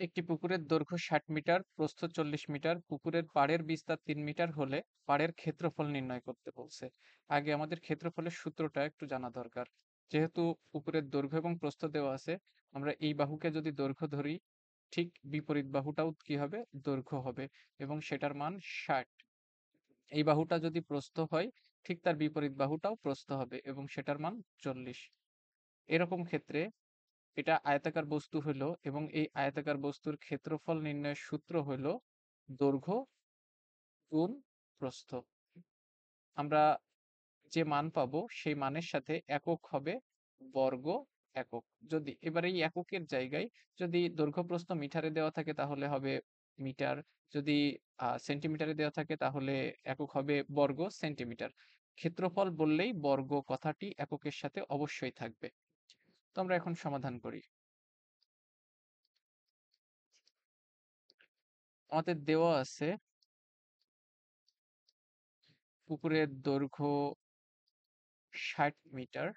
একটি পুকুরের দৈর্ঘ্য 60 মিটার, প্রস্থ 40 মিটার, পুকুরের পাড়ের বিস্তার 3 মিটার হলে পাড়ের ক্ষেত্রফল নির্ণয় করতে বলছে। আগে আমাদের ক্ষেত্রফলের সূত্রটা একটু জানা দরকার। যেহেতু পুকুরের দৈর্ঘ্য এবং প্রস্থ দেওয়া আছে, আমরা এই বাহুকে যদি দৈর্ঘ্য ধরি, ঠিক বিপরীত বাহুটাও কি হবে? দৈর্ঘ্য হবে, এবং সেটার মান 60। এই বাহুটা যদি প্রস্থ হয়, ঠিক তার বিপরীত বাহুটাও প্রস্থ হবে এবং সেটার মান 40। এরকম ক্ষেত্রে এটা আয়তাকার বস্তু হলো, এবং এই আয়তাকার বস্তুর ক্ষেত্রফল নির্ণয়ের সূত্র হলো দৈর্ঘ্য গুণ প্রস্থ। আমরা যে মান পাবো সেই মানের সাথে একক হবে বর্গ একক। যদি এবার এই এককের জায়গায় যদি দৈর্ঘ্য প্রস্থ মিটারে দেওয়া থাকে তাহলে হবে মিটার, যদি সেন্টিমিটারে দেওয়া থাকে তাহলে একক হবে বর্গ সেন্টিমিটার। ক্ষেত্রফল বললেই বর্গ কথাটি এককের সাথে অবশ্যই থাকবে। তো আমরা এখন সমাধান করি। আমাদের দেওয়া আছে পুকুরের দৈর্ঘ্য 60 মিটার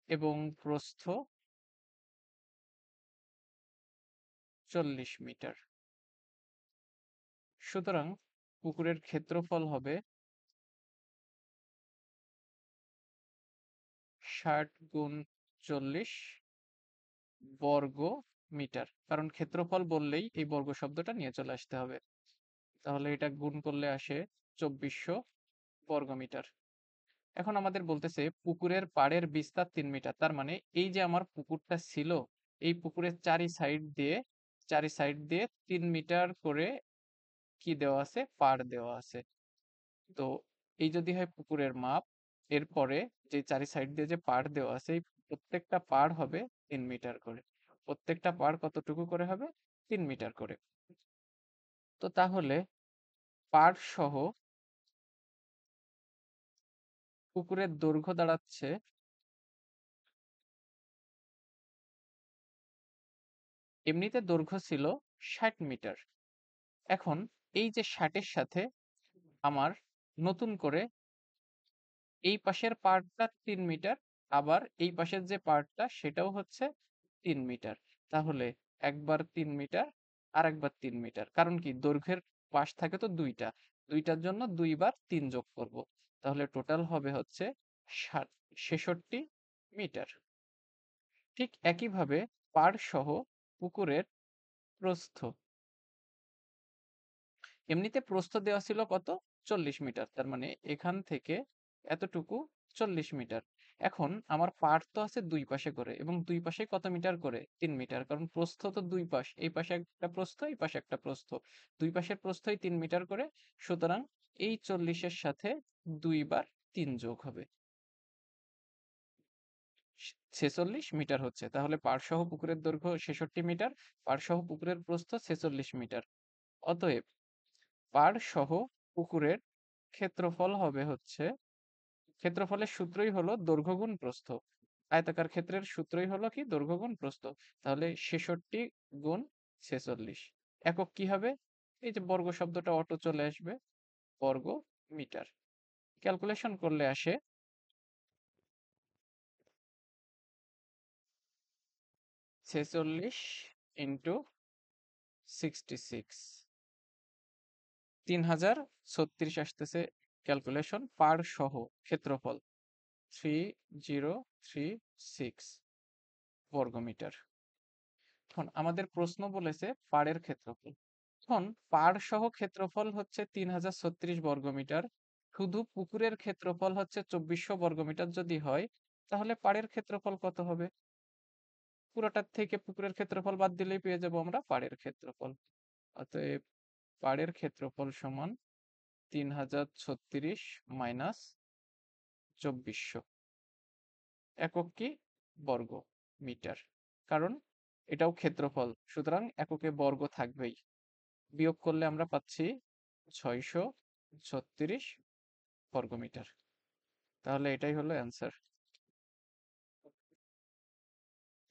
এবং প্রস্থ 40 মিটার। সুতরাং পুকুরের ক্ষেত্রফল হবে 60 গুণ 40 বর্গ মিটার, কারণ ক্ষেত্রফল বললেই এই বর্গ শব্দটা নিয়ে চলে আসতে হবে। তাহলে এটা গুণ করলে আসে 2400 বর্গ মিটার। এখন আমাদের বলতেছে পুকুরের পাড়ের বিস্তার 3 মিটার। তার মানে এই যে আমার পুকুরটা ছিল, এই পুকুরের চারি সাইড দিয়ে 3 মিটার করে কি দেওয়া আছে? পাড় দেওয়া আছে। তো এই যদি হয় পুকুরের মাপ, এরপরে যে চারি সাইড দিয়ে যে পাড় দেওয়া আছে, এই প্রত্যেকটা পাড় হবে 3 মিটার করে। প্রত্যেকটা পাড় কতটুকু করে হবে? 3 মিটার করে। তো তাহলে পাড় সহ পুকুরের দৈর্ঘ্য দাঁড়াচ্ছে, এমনিতে দৈর্ঘ্য ছিল 60 মিটার। এখন এই যে 60-এর সাথে আমার নতুন করে এই পাশের পার্টটা 3 মিটার, আবার এই পাশের যে পার্টটা সেটাও হচ্ছে 3 মিটার। তাহলে একবার 3 মিটার আর একবার 3 মিটার, কারণ কি দৈর্ঘ্যের পাশ থাকে তো দুইটা, দুইটার জন্য দুইবার 3 যোগ করব। তাহলে টোটাল হবে হচ্ছে 66 মিটার। ঠিক একইভাবে পাড় সহ পুকুরের প্রস্থ, এমনিতে প্রস্থ দেওয়া ছিল কত? 40 মিটার। তার মানে এখান থেকে এতটুকু 40 মিটার। এখন আমার পাড় তো আছে দুই পাশে করে, এবং দুই পাশে কত মিটার করে? 3 মিটার, কারণ প্রস্থ তো দুই পাশ, এই পাশে একটা প্রস্থ, এই পাশে একটা প্রস্থ, দুই পাশের প্রস্থই 3 মিটার করে। সুতরাং এই 40-এর সাথে দুইবার 3 যোগ হবে, 46 মিটার হচ্ছে। তাহলে পাড় সহ পুকুরের দৈর্ঘ্য 66 মিটার, পাড় সহ পুকুরের প্রস্থ 46 মিটার। অতএব পাড় সহ পুকুরের ক্ষেত্রফল হবে হচ্ছে, ক্ষেত্রফলের সূত্রই হলো দৈর্ঘ্য গুণ প্রস্থ। আয়তাকার ক্ষেত্রের সূত্রই হলো কি? দৈর্ঘ্য গুণ প্রস্থ। তাহলে 66 গুণ 46। একক কি হবে? এই যে বর্গ শব্দটা অটো চলে আসবে, বর্গ মিটার। ক্যালকুলেশন করলে আসে 46 ইন্টু 66, 3036 আসতেছে ক্যালকুলেশন। পার সহ ক্ষেত্রফল 3036 বর্গমিটার। এখন আমাদের প্রশ্ন বলেছে পাড়ের ক্ষেত্রফল। এখন পাড় সহ ক্ষেত্রফল হচ্ছে 3036 বর্গমিটার। শুধু পুকুরের ক্ষেত্রফল হচ্ছে 2400 বর্গমিটার যদি হয়, তাহলে পাড়ের ক্ষেত্রফল কত হবে? পুরোটার থেকে পুকুরের ক্ষেত্রফল বাদ দিলেই পেয়ে যাব আমরা পাড়ের ক্ষেত্রফল। অতএব পাড়ের ক্ষেত্রফল সমান 3036 মাইনাস 2400। একক কি? বর্গ মিটার। কারণ এটাও ক্ষেত্রফল, সুতরাং এককে বর্গ থাকবেই। বিয়োগ করলে আমরা পাচ্ছি 636 বর্গমিটার। তাহলে এটাই হলো অ্যান্সার।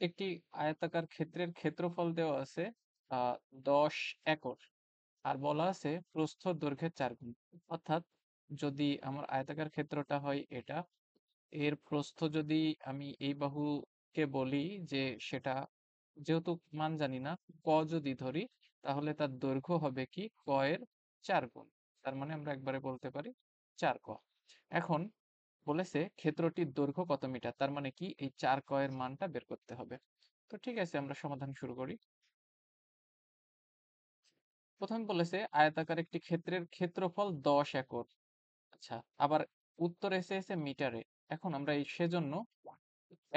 একটি আয়তাকার ক্ষেত্রের ক্ষেত্রফল দেওয়া আছে 10 একর, আর বলা আছে প্রস্থ দৈর্ঘ্যের 4 গুণ। অর্থাৎ যদি আমার আয়তাকার ক্ষেত্রটা হয় এটা, এর প্রস্থ যদি আমি এই বাহুকে বলি যে সেটা যেহেতু মান জানি না, ক যদি ধরি তাহলে তার দৈর্ঘ্য হবে কি ক এর 4 গুণ। তার মানে আমরা একবারে বলতে পারি 4 ক। এখন বলেছে ক্ষেত্রটির দৈর্ঘ্য কত মিটার, তার মানে কি এই 4 ক এর মানটা বের করতে হবে। তো ঠিক আছে, আমরা সমাধান শুরু করি। প্রথমে বলেছে আয়তাকার একটি ক্ষেত্রের ক্ষেত্রফল 10 একর। আচ্ছা, আবার উত্তর এসে মিটারে। এখন আমরা এই সেজন্য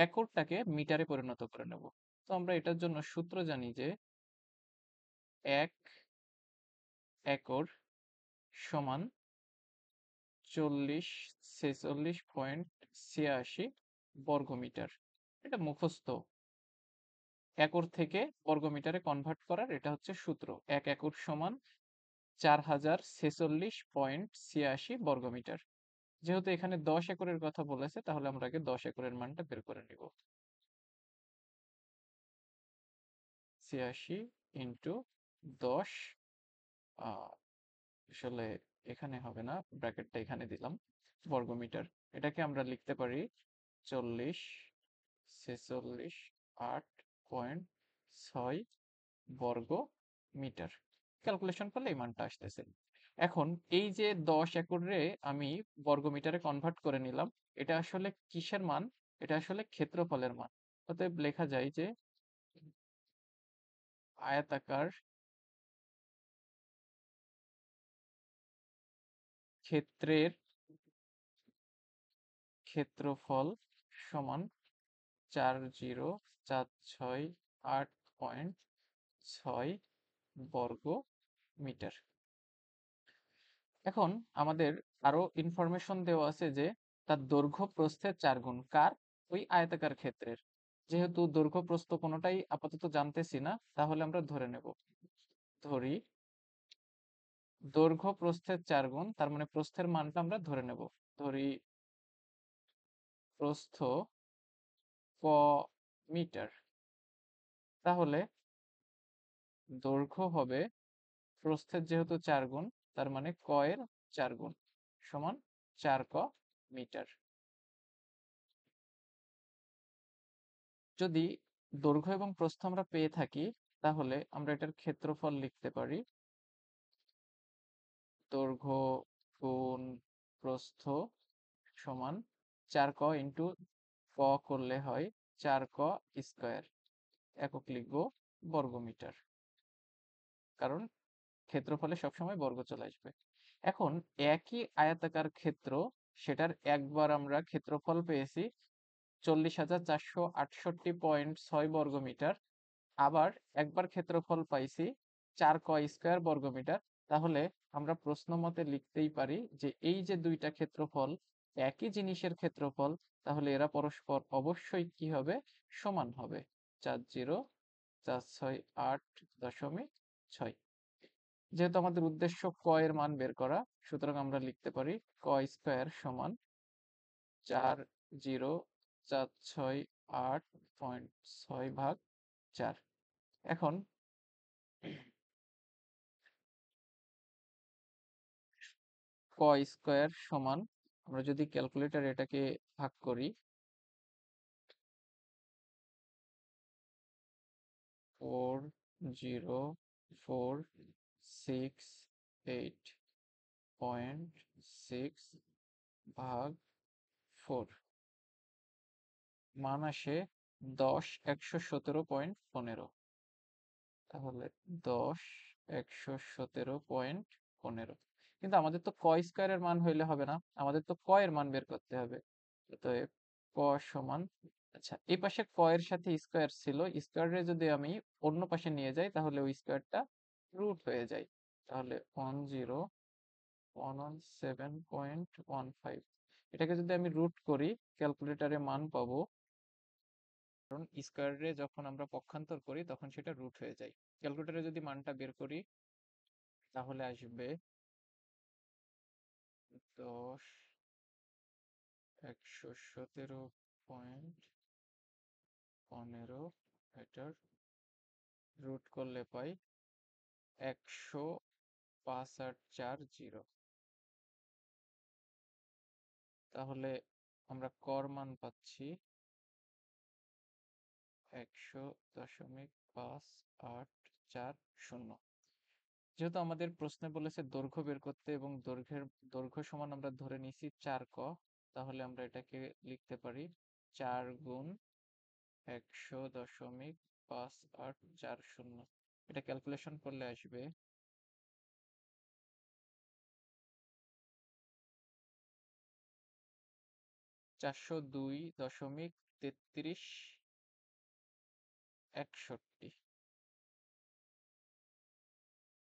একরটাকে মিটারে পরিণত করে নেব। তো আমরা এটার জন্য সূত্র জানি যে 1 একর সমান 40 46.86 বর্গমিটার। এটা মুখস্থ, একর থেকে বর্গমিটারে কনভার্ট করার এটা হচ্ছে সূত্র। 1 একর সমান 4046.86 বর্গমিটার। যেহেতু এখানে 10 একরের কথা বলেছে, তাহলে আমরা আগে 10 একরের মানটা বের করে নিব। 86 ইন্টু 10, আসলে এখানে হবে না, ব্র্যাকেটটা এখানে দিলাম, বর্গমিটার। এটাকে আমরা লিখতে পারি 40 46.8 বর্গ মিটার। ক্যালকুলেশন করলে এই মানটা আসতেছে। এখন এই যে 10 একরে আমি বর্গমিটারে কনভার্ট করে নিলাম, এটা আসলে কিসের মান? এটা আসলে ক্ষেত্রফলের মান। অতএব লেখা যায় যে আয়তাকার ক্ষেত্রের ক্ষেত্রফল সমান 40,468.6 বর্গ মিটার। এখন আমাদের আরো ইনফরমেশন দেওয়া আছে যে তার দৈর্ঘ্য প্রস্থের 4 গুণ। কার? ওই আয়তাকার ক্ষেত্রের। যেহেতু দৈর্ঘ্য প্রস্থ কোনোটাই আপাতত জানতেছি না, তাহলে আমরা ধরে নেব। ধরি দৈর্ঘ্য প্রস্থের 4 গুণ, তার মানে প্রস্থের মানটা আমরা ধরে নেব। ধরি প্রস্থ ক মিটার, তাহলে দৈর্ঘ্য হবে প্রস্থের যেহেতু 4 গুণ, তার মানে ক এর 4 গুণ সমান 4 ক মিটার। যদি দৈর্ঘ্য এবং প্রস্থ আমরা পেয়ে থাকি, তাহলে আমরা এটার ক্ষেত্রফল লিখতে পারি দৈর্ঘ্য গুণ প্রস্থ সমান 4 ক ইন্টু ক করলে হয় 4 ক স্কয়ার, একক লিখব বর্গমিটার, কারণ ক্ষেত্রফলে সবসময় বর্গ চলে আসবে। এখন একই আয়তাকার ক্ষেত্র, সেটার একবার আমরা ক্ষেত্রফল পেয়েছি 40,468.6 বর্গমিটার, আবার একবার ক্ষেত্রফল পাইছি 4 ক স্কয়ার বর্গমিটার। তাহলে আমরা প্রশ্ন মতে লিখতেই পারি যে এই যে দুইটা ক্ষেত্রফল একই জিনিসের ক্ষেত্রফল, তাহলে এরা পরস্পর অবশ্যই কি হবে? সমান হবে। 40,468.6। যেহেতু আমাদের উদ্দেশ্য ক এর মান বের করা, সুতরাং আমরা লিখতে পারি ক স্কয়ার সমান 40,468.6 ভাগ 4। এখন ক স্কয়ার সমান, আমরা যদি ক্যালকুলেটর এটাকে ভাগ করি, 40,468.6 ভাগ 4, মান আসে 10,117.15। তাহলে 10,117.15। কিন্তু আমাদের তো ক স্কয়ারের মান হইলে হবে না, আমাদের তো ক এর মান বের করতে হবে। অতএব ক সমান, আচ্ছা এই পাশে ক এর সাথে স্কয়ার ছিল, স্কয়ারে যদি আমি অন্য পাশে নিয়ে যাই তাহলে ওই স্কয়ারটা রুট হয়ে যায়। তাহলে 10,117.15, এটাকে যদি আমি রুট করি ক্যালকুলেটরে মান পাবো, কারণ স্কয়ারে যখন আমরা পক্ষান্তর করি তখন সেটা রুট হয়ে যায়। ক্যালকুলেটরে যদি মানটা বের করি তাহলে আসবে 10,117.15, এটার রুট করলে পাই 105,840। তাহলে আমরা কর মান পাচ্ছি 100.580। যেহেতু আমাদের প্রশ্নে বলেছে দৈর্ঘ্য বের করতে এবং দৈর্ঘ্য সমান আমরা ধরে নিছি 4 ক, তাহলে আমরা এটাকে লিখতে পারি 4 × 100.5840। এটা ক্যালকুলেশন করলে আসবে 402.3361।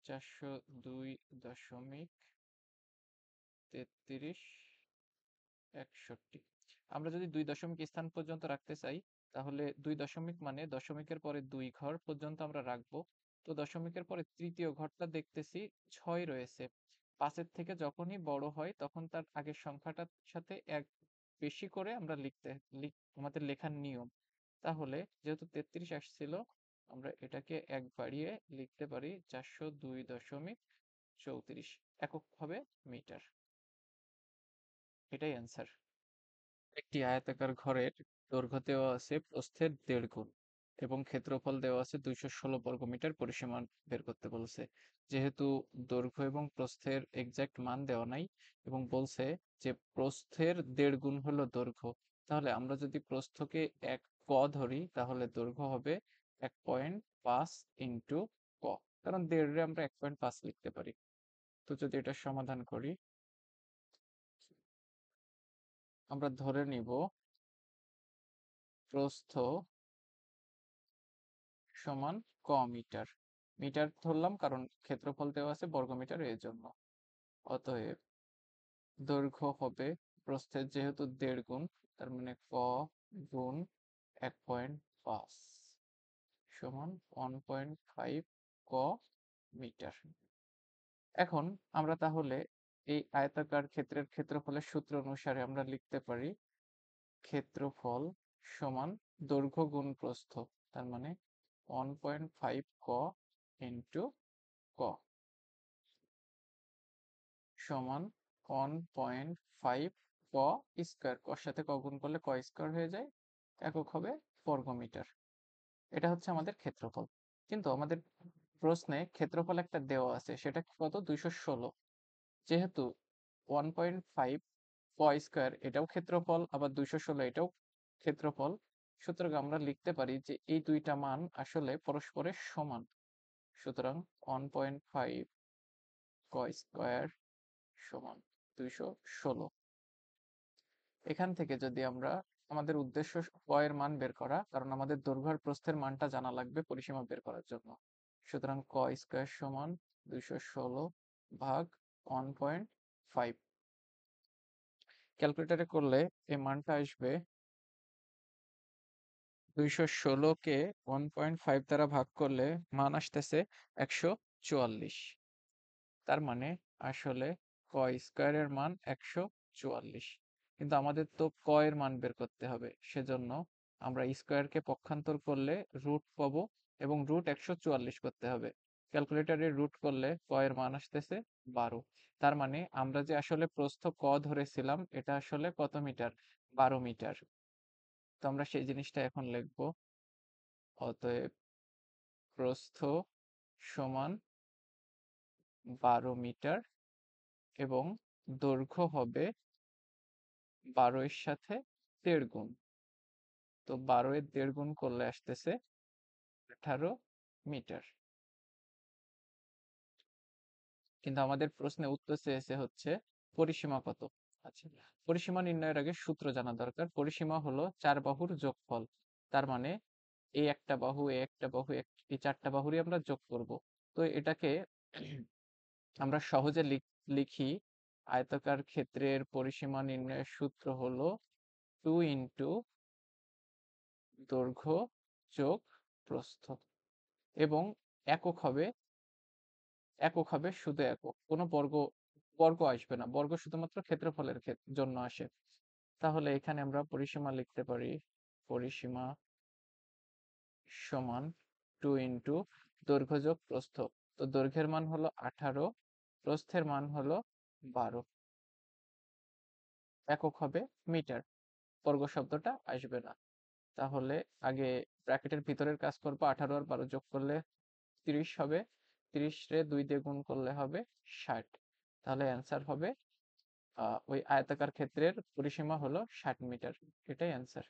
402.3361। আমরা যদি 2 দশমিক স্থান পর্যন্ত রাখতে চাই, তাহলে 2 দশমিক মানে দশমিকের পরে 2 ঘর পর্যন্ত আমরা রাখবো। তো দশমিকের পরে তৃতীয় ঘরটা দেখতেছি 6 রয়েছে। 5-এর থেকে যখনই বড় হয় তখন তার আগের সংখ্যাটার সাথে 1 বেশি করে আমরা আমাদের লেখার নিয়ম। তাহলে যেহেতু 33 আসছিল, আমরা এটাকে 1 বাড়িয়ে লিখতে পারি 402.34। একক হবে মিটার। এটাই অ্যান্সার। একটি আয়তাকার ঘরের দৈর্ঘ্য দেওয়া আছে প্রস্থের 1.5 গুণ এবং ক্ষেত্রফল দেওয়া আছে 216 বর্গমিটার। পরিসীমা বের করতে বলছে। যেহেতু দৈর্ঘ্য এবং প্রস্থের এক্সাক্ট মান দেওয়া নাই এবং বলছে যে প্রস্থের 1.5 গুণ হলো দৈর্ঘ্য, তাহলে আমরা যদি প্রস্থকে 1 ক ধরি তাহলে দৈর্ঘ্য হবে 1.5 ইন্টু ক, কারণ 1.5 আমরা 1.5 লিখতে পারি। তো যদি এটা সমাধান করি, আমরা ধরে নিব প্রস্থ সমান ক মিটার। মিটার ধরলাম কারণ ক্ষেত্রফল দেওয়া আছে বর্গমিটার, এর জন্য। অতএব দৈর্ঘ্য হবে প্রস্থের যেহেতু 1.5 গুণ, তার মানে ক গুণ 1.5 সমান 1.5 ক মিটার। এখন আমরা তাহলে এই আয়তাকার ক্ষেত্রের ক্ষেত্রফলের সূত্র অনুসারে আমরা লিখতে পারি ক্ষেত্রফল সমান দৈর্ঘ্য গুণ প্রস্থ, তার মানে 1.5 ক ইন্টু ক সমান 1.5 ক স্কয়ার। কর সাথে ক গুণ করলে ক স্কয়ার হয়ে যায়, একক হবে বর্গমিটার। এটা হচ্ছে আমাদের ক্ষেত্রফল। কিন্তু আমাদের প্রশ্নে ক্ষেত্রফল একটা দেওয়া আছে, সেটা কত? 216। যেহেতু 1.5 ক স্কয়ার এটাও ক্ষেত্রফল, আবার 216 এটাও ক্ষেত্রফল, সুতরাং আমরা লিখতে পারি যে এই দুইটা মান আসলে পরস্পরের সমান। সুতরাং 1.5 ক স্কয়ার সমান 216। এখান থেকে যদি আমরা, আমাদের উদ্দেশ্য ক এর মান বের করা, কারণ আমাদের দৈর্ঘ্য আর প্রস্থের মানটা জানা লাগবে পরিসীমা বের করার জন্য। সুতরাং ক স্কয়ার সমান 216 ভাগ 1.5। ক্যালকুলেটরে করলে এই মানটা আসবে 216 কে 1.5 দ্বারা ভাগ করলে মান আসতেছে 144। তার মানে আসলে ক স্কয়ারের মান 144। কিন্তু আমাদের তো ক এর মান বের করতে হবে, সেজন্য আমরা স্কয়ারকে পক্ষান্তর করলে রুট পাবো এবং রুট 144 করতে হবে। ক্যালকুলেটরে রুট করলে ক এর মান আসতেছে 12। তার মানে আমরা যে আসলে প্রস্থ ক ধরেছিলাম এটা আসলে কত মিটার? 12 মিটার। তো আমরা সেই জিনিসটা এখন লিখব। অতএব প্রস্থ সমান 12 মিটার এবং দৈর্ঘ্য হবে 12 এর সাথে 1.5 গুণ। তো 12 এর 1.5 গুণ করলে আসতেছে 18 মিটার। কিন্তু আমাদের প্রশ্নে উত্তর চেয়েছে হচ্ছে পরিসীমা কত। আচ্ছা, পরিসীমা নির্ণয়ের আগে সূত্র জানা দরকার। পরিসীমা হলো 4 বাহুর যোগফল। তার মানে এই একটা বাহু, এই একটা বাহু, এই 4টা বাহুরই আমরা যোগ করব। তো এটাকে আমরা সহজে লিখি, আয়তাকার ক্ষেত্রের পরিসীমা নির্ণয়ের সূত্র হলো 2 ইন্টু দৈর্ঘ্য যোগ প্রস্থ, এবং একক হবে, শুধু একক, কোনো বর্গ আসবে না। বর্গ শুধুমাত্র ক্ষেত্রফলের জন্য আসে। তাহলে এখানে আমরা পরিসীমা লিখতে পারি পরিসীমা সমান 2 ইন্টু দৈর্ঘ্য যোগ প্রস্থ। তো দৈর্ঘ্যের মান হলো 18, প্রস্থের মান হলো 12, একক হবে মিটার। বর্গ শব্দটা আসবে না। তাহলে আগে ব্র্যাকেটের ভিতরের কাজ করব, 18 আর 12 যোগ করলে 30 হবে, 30 রে 2 দিয়ে গুণ করলে হবে 60। তাহলে অ্যান্সার হবে ওই আয়তাকার ক্ষেত্রের পরিসীমা হলো 60 মিটার। এটাই অ্যান্সার।